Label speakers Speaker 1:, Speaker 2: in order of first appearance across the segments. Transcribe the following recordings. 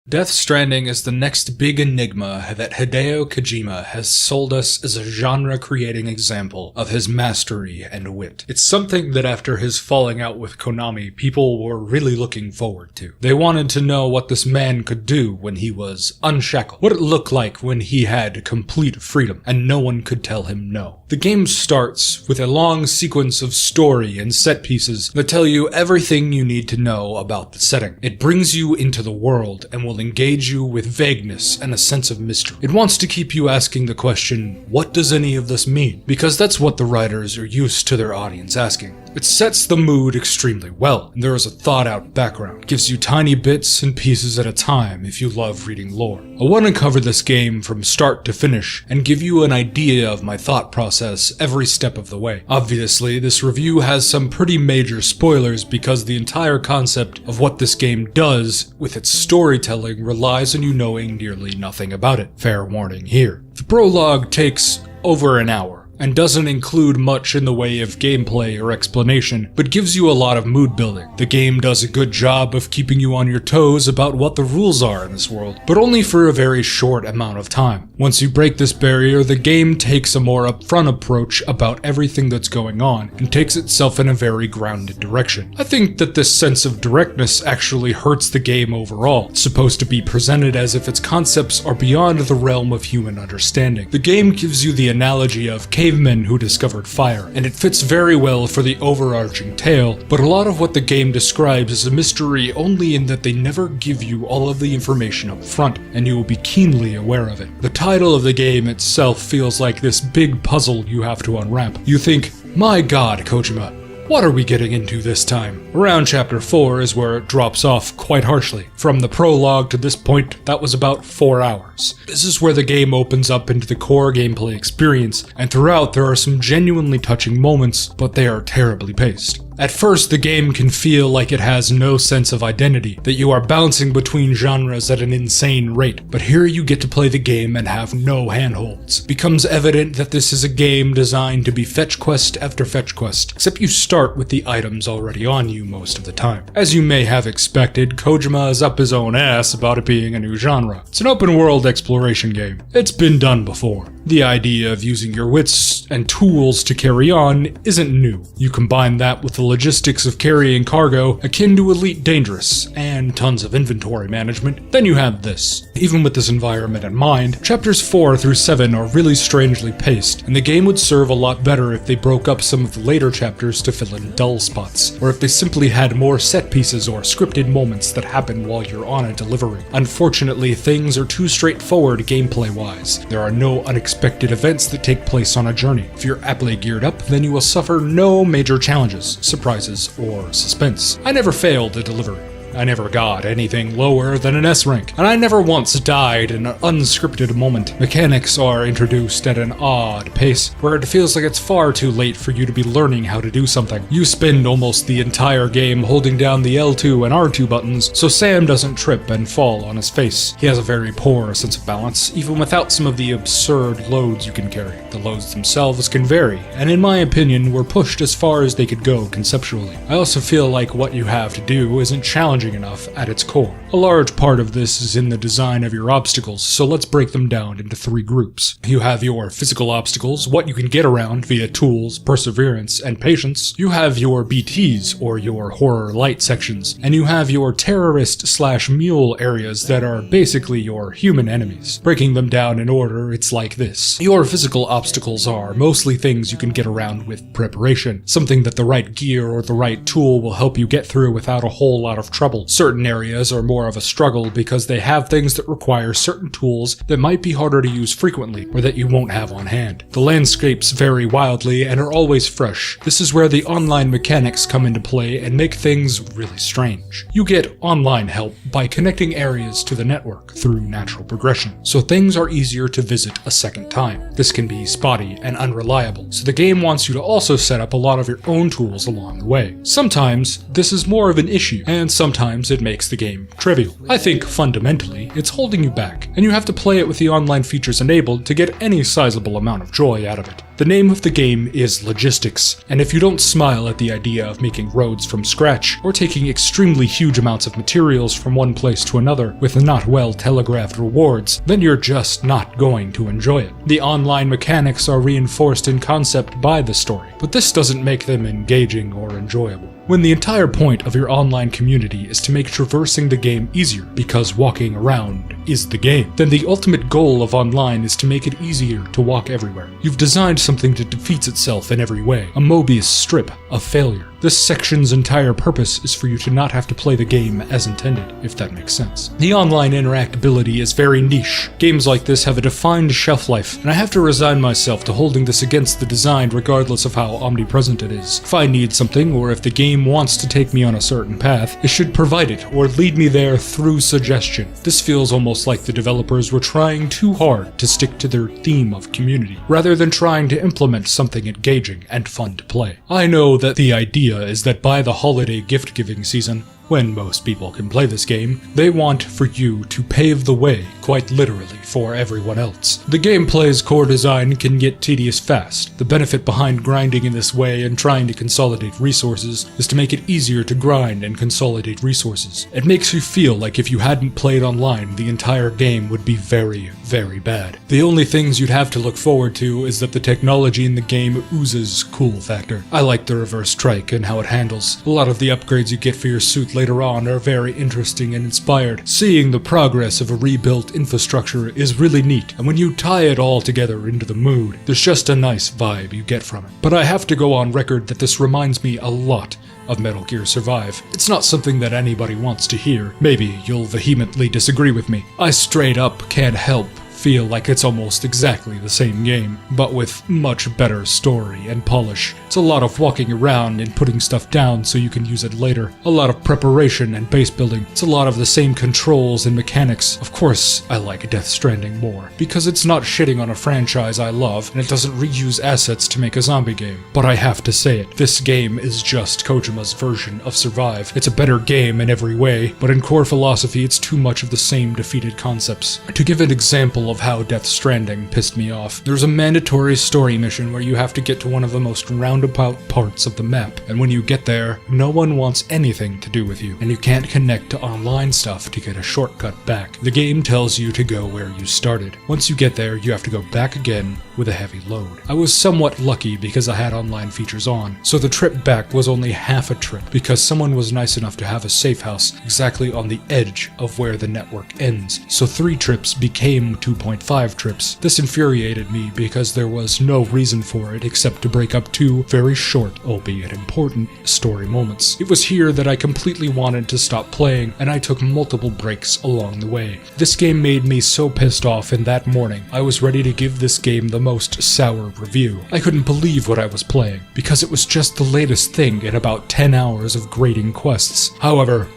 Speaker 1: Death Stranding is the next big enigma that Hideo Kojima has sold us as a genre-creating example of his mastery and wit. It's something that after his falling out with Konami, people were really looking forward to. They wanted to know what this man could do when he was unshackled, what it looked like when he had complete freedom, and no one could tell him no. The game starts with a long sequence of story and set pieces that tell you everything you need to know about the setting. It brings you into the world and will engage you with vagueness and a sense of mystery. It wants to keep you asking the question, what does any of this mean? Because that's what the writers are used to their audience asking. It sets the mood extremely well, and there is a thought-out background. It gives you tiny bits and pieces at a time if you love reading lore. I want to cover this game from start to finish and give you an idea of my thought process every step of the way. Obviously, this review has some pretty major spoilers because the entire concept of what this game does with its storytelling relies on you knowing nearly nothing about it. Fair warning here. The prologue takes over an hour and doesn't include much in the way of gameplay or explanation, but gives you a lot of mood building. The game does a good job of keeping you on your toes about what the rules are in this world, but only for a very short amount of time. Once you break this barrier, the game takes a more upfront approach about everything that's going on, and takes itself in a very grounded direction. I think that this sense of directness actually hurts the game overall. It's supposed to be presented as if its concepts are beyond the realm of human understanding. The game gives you the analogy of cavemen who discovered fire, and it fits very well for the overarching tale, but a lot of what the game describes is a mystery only in that they never give you all of the information up front, and you will be keenly aware of it. The title of the game itself feels like this big puzzle you have to unwrap. You think, my god, Kojima, what are we getting into this time? Around chapter 4 is where it drops off quite harshly. From the prologue to this point, that was about 4 hours. This is where the game opens up into the core gameplay experience, and throughout there are some genuinely touching moments, but they are terribly paced. At first, the game can feel like it has no sense of identity, that you are bouncing between genres at an insane rate, but here you get to play the game and have no handholds. It becomes evident that this is a game designed to be fetch quest after fetch quest, except you start with the items already on you most of the time. As you may have expected, Kojima is up his own ass about it being a new genre. It's an open world exploration game. It's been done before. The idea of using your wits and tools to carry on isn't new. You combine that with the logistics of carrying cargo akin to Elite Dangerous, and tons of inventory management, then you have this. Even with this environment in mind, chapters 4 through 7 are really strangely paced, and the game would serve a lot better if they broke up some of the later chapters to fill in dull spots, or if they simply had more set pieces or scripted moments that happen while you're on a delivery. Unfortunately, things are too straightforward gameplay-wise. There are no unexpected events that take place on a journey. If you're aptly geared up, then you will suffer no major challenges, surprises, or suspense. I never failed a delivery. I never got anything lower than an S rank, and I never once died in an unscripted moment. Mechanics are introduced at an odd pace, where it feels like it's far too late for you to be learning how to do something. You spend almost the entire game holding down the L2 and R2 buttons, so Sam doesn't trip and fall on his face. He has a very poor sense of balance, even without some of the absurd loads you can carry. The loads themselves can vary, and in my opinion, were pushed as far as they could go conceptually. I also feel like what you have to do isn't challenging enough at its core. A large part of this is in the design of your obstacles, so let's break them down into 3 groups. You have your physical obstacles, what you can get around via tools, perseverance, and patience. You have your BTs, or your horror light sections, and you have your terrorist/mule areas that are basically your human enemies. Breaking them down in order, it's like this. Your physical obstacles are mostly things you can get around with preparation, something that the right gear or the right tool will help you get through without a whole lot of trouble. Certain areas are more of a struggle because they have things that require certain tools that might be harder to use frequently or that you won't have on hand. The landscapes vary wildly and are always fresh. This is where the online mechanics come into play and make things really strange. You get online help by connecting areas to the network through natural progression, so things are easier to visit a second time. This can be spotty and unreliable, so the game wants you to also set up a lot of your own tools along the way. Sometimes this is more of an issue, and sometimes sometimes it makes the game trivial. I think fundamentally, it's holding you back, and you have to play it with the online features enabled to get any sizable amount of joy out of it. The name of the game is Logistics, and if you don't smile at the idea of making roads from scratch, or taking extremely huge amounts of materials from one place to another with not well telegraphed rewards, then you're just not going to enjoy it. The online mechanics are reinforced in concept by the story, but this doesn't make them engaging or enjoyable. When the entire point of your online community is to make traversing the game easier, because walking around is the game, then the ultimate goal of online is to make it easier to walk everywhere. You've designed something that defeats itself in every way, a Mobius strip of failure. This section's entire purpose is for you to not have to play the game as intended, if that makes sense. The online interactability is very niche. Games like this have a defined shelf life, and I have to resign myself to holding this against the design regardless of how omnipresent it is. If I need something, or if the game wants to take me on a certain path, it should provide it or lead me there through suggestion. This feels almost like the developers were trying too hard to stick to their theme of community, rather than trying to implement something engaging and fun to play. I know that the idea is that by the holiday gift-giving season, when most people can play this game, they want for you to pave the way, quite literally, for everyone else. The gameplay's core design can get tedious fast. The benefit behind grinding in this way and trying to consolidate resources is to make it easier to grind and consolidate resources. It makes you feel like if you hadn't played online, the entire game would be very, very bad. The only things you'd have to look forward to is that the technology in the game oozes cool factor. I like the reverse strike and how it handles. A lot of the upgrades you get for your suit later on are very interesting and inspired. Seeing the progress of a rebuilt infrastructure is really neat, and when you tie it all together into the mood, there's just a nice vibe you get from it. But I have to go on record that this reminds me a lot of Metal Gear Survive. It's not something that anybody wants to hear. Maybe you'll vehemently disagree with me. I straight up can't help feel like it's almost exactly the same game, but with much better story and polish. It's a lot of walking around and putting stuff down so you can use it later. A lot of preparation and base building. It's a lot of the same controls and mechanics. Of course, I like Death Stranding more, because it's not shitting on a franchise I love, and it doesn't reuse assets to make a zombie game. But I have to say it, this game is just Kojima's version of Survive. It's a better game in every way, but in core philosophy it's too much of the same defeated concepts. To give an example of how Death Stranding pissed me off, there's a mandatory story mission where you have to get to one of the most roundabout parts of the map, and when you get there, no one wants anything to do with you, and you can't connect to online stuff to get a shortcut back. The game tells you to go where you started. Once you get there, you have to go back again with a heavy load. I was somewhat lucky because I had online features on, so the trip back was only half a trip because someone was nice enough to have a safe house exactly on the edge of where the network ends, so 3 trips became 2.5 trips. This infuriated me because there was no reason for it except to break up 2 very short, albeit important, story moments. It was here that I completely wanted to stop playing, and I took multiple breaks along the way. This game made me so pissed off, and that morning I was ready to give this game the most sour review. I couldn't believe what I was playing, because it was just the latest thing in about 10 hours of grading quests. However,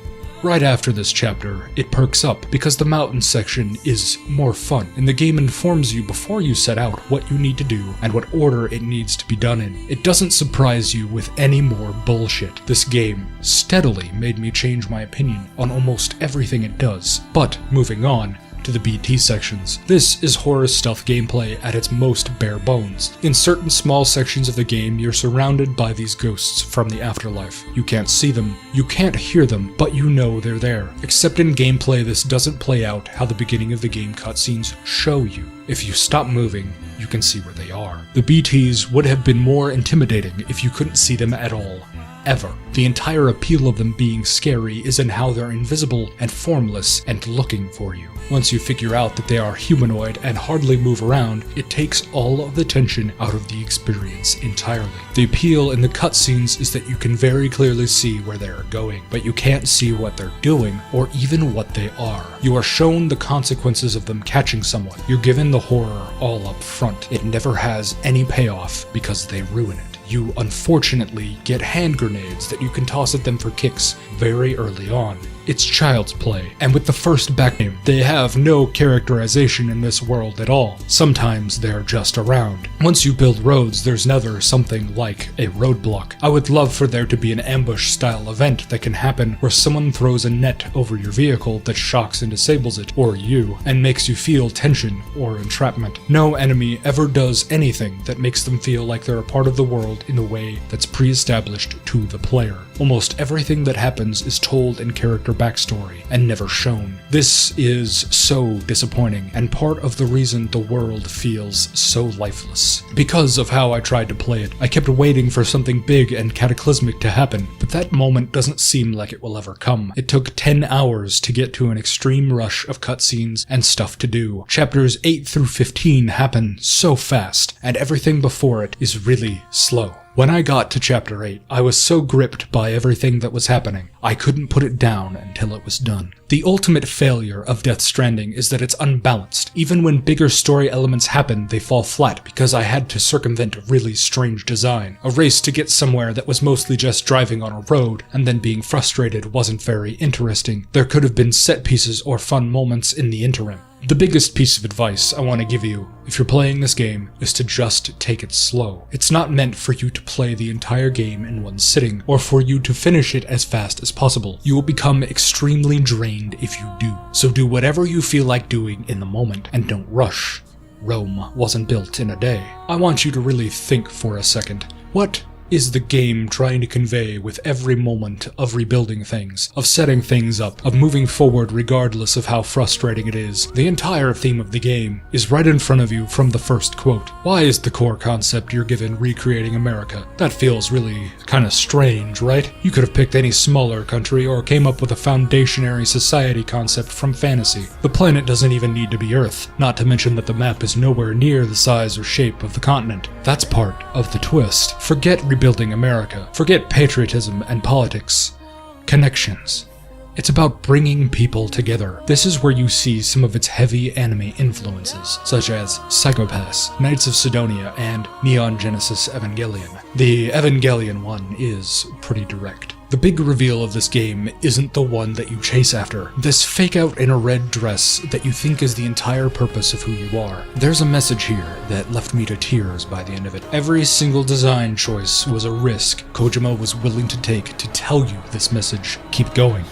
Speaker 1: right after this chapter, it perks up because the mountain section is more fun, and the game informs you before you set out what you need to do and what order it needs to be done in. It doesn't surprise you with any more bullshit. This game steadily made me change my opinion on almost everything it does. But moving on to the BT sections. This is horror stealth gameplay at its most bare bones. In certain small sections of the game, you're surrounded by these ghosts from the afterlife. You can't see them, you can't hear them, but you know they're there. Except in gameplay, this doesn't play out how the beginning of the game cutscenes show you. If you stop moving, you can see where they are. The BTs would have been more intimidating if you couldn't see them at all. Ever. The entire appeal of them being scary is in how they're invisible and formless and looking for you. Once you figure out that they are humanoid and hardly move around, it takes all of the tension out of the experience entirely. The appeal in the cutscenes is that you can very clearly see where they are going, but you can't see what they're doing or even what they are. You are shown the consequences of them catching someone. You're given the horror all up front. It never has any payoff because they ruin it. You unfortunately get hand grenades that you can toss at them for kicks very early on. It's child's play, and with the first back game, they have no characterization in this world at all. Sometimes they're just around. Once you build roads, there's never something like a roadblock. I would love for there to be an ambush-style event that can happen where someone throws a net over your vehicle that shocks and disables it, or you, and makes you feel tension or entrapment. No enemy ever does anything that makes them feel like they're a part of the world in a way that's pre-established to the player. Almost everything that happens is told in character backstory and never shown. This is so disappointing, and part of the reason the world feels so lifeless. Because of how I tried to play it, I kept waiting for something big and cataclysmic to happen, but that moment doesn't seem like it will ever come. It took 10 hours to get to an extreme rush of cutscenes and stuff to do. Chapters 8 through 15 happen so fast, and everything before it is really slow. When I got to Chapter 8, I was so gripped by everything that was happening, I couldn't put it down until it was done. The ultimate failure of Death Stranding is that it's unbalanced. Even when bigger story elements happen, they fall flat because I had to circumvent a really strange design. A race to get somewhere that was mostly just driving on a road, and then being frustrated wasn't very interesting. There could have been set pieces or fun moments in the interim. The biggest piece of advice I want to give you, if you're playing this game, is to just take it slow. It's not meant for you to play the entire game in one sitting, or for you to finish it as fast as possible. You will become extremely drained if you do. So do whatever you feel like doing in the moment, and don't rush. Rome wasn't built in a day. I want you to really think for a second. What is the game trying to convey with every moment of rebuilding things, of setting things up, of moving forward regardless of how frustrating it is? The entire theme of the game is right in front of you from the first quote. Why is the core concept you're given recreating America? That feels really kinda strange, right? You could have picked any smaller country or came up with a foundationary society concept from fantasy. The planet doesn't even need to be Earth, not to mention that the map is nowhere near the size or shape of the continent. That's part of the twist. Forget rebuilding America. Forget patriotism and politics. Connections. It's about bringing people together. This is where you see some of its heavy anime influences, such as Psycho-Pass, Knights of Sidonia, and Neon Genesis Evangelion. The Evangelion one is pretty direct. The big reveal of this game isn't the one that you chase after. This fake out in a red dress that you think is the entire purpose of who you are. There's a message here that left me to tears by the end of it. Every single design choice was a risk Kojima was willing to take to tell you this message. Keep going.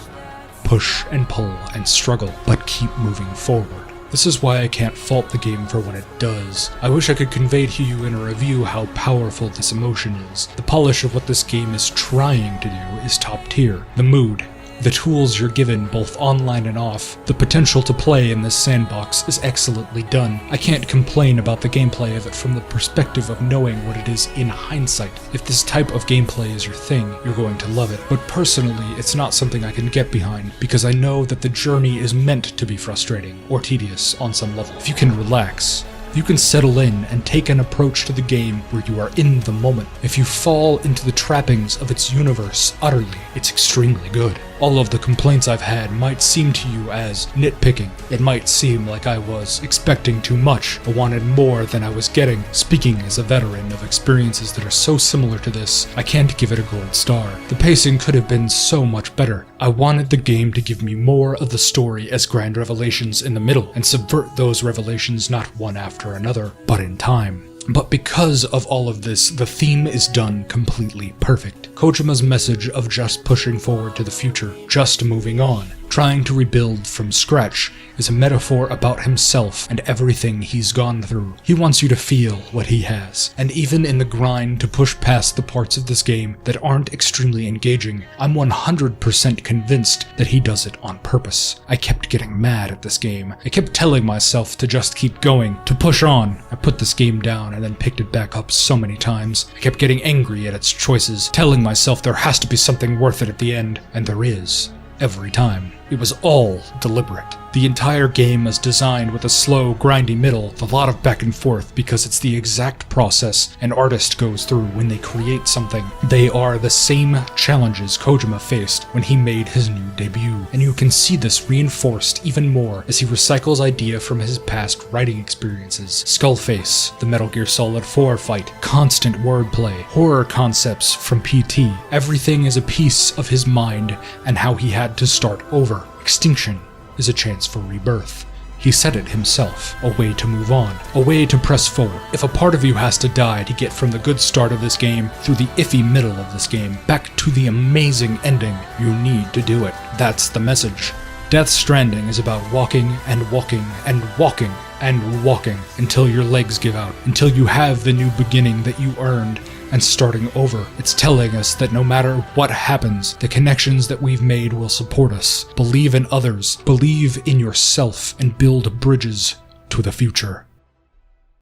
Speaker 1: Push and pull and struggle, but keep moving forward. This is why I can't fault the game for what it does. I wish I could convey to you in a review how powerful this emotion is. The polish of what this game is trying to do is top tier. The mood, the tools you're given both online and off, the potential to play in this sandbox is excellently done. I can't complain about the gameplay of it from the perspective of knowing what it is in hindsight. If this type of gameplay is your thing, you're going to love it. But personally, it's not something I can get behind because I know that the journey is meant to be frustrating or tedious on some level. If you can relax, you can settle in and take an approach to the game where you are in the moment. If you fall into the trappings of its universe utterly, it's extremely good. All of the complaints I've had might seem to you as nitpicking. It might seem like I was expecting too much, or wanted more than I was getting. Speaking as a veteran of experiences that are so similar to this, I can't give it a gold star. The pacing could have been so much better. I wanted the game to give me more of the story as grand revelations in the middle, and subvert those revelations not one after another, but in time. But because of all of this, the theme is done completely perfect. Kojima's message of just pushing forward to the future, just moving on, trying to rebuild from scratch, is a metaphor about himself and everything he's gone through. He wants you to feel what he has, and even in the grind to push past the parts of this game that aren't extremely engaging, I'm 100% convinced that he does it on purpose. I kept getting mad at this game. I kept telling myself to just keep going, to push on. I put this game down and then picked it back up so many times. I kept getting angry at its choices, telling myself there has to be something worth it at the end, and there is. Every time. It was all deliberate. The entire game is designed with a slow, grindy middle, with a lot of back and forth, because it's the exact process an artist goes through when they create something. They are the same challenges Kojima faced when he made his new debut, and you can see this reinforced even more as he recycles ideas from his past writing experiences. Skullface, the Metal Gear Solid 4 fight, constant wordplay, horror concepts from PT. Everything is a piece of his mind and how he had to start over. Extinction is a chance for rebirth. He said it himself, a way to move on, a way to press forward. If a part of you has to die to get from the good start of this game through the iffy middle of this game back to the amazing ending, you need to do it. That's the message. Death Stranding is about walking and walking and walking and walking until your legs give out, until you have the new beginning that you earned, and starting over. It's telling us that no matter what happens, the connections that we've made will support us. Believe in others, believe in yourself, and build bridges to the future.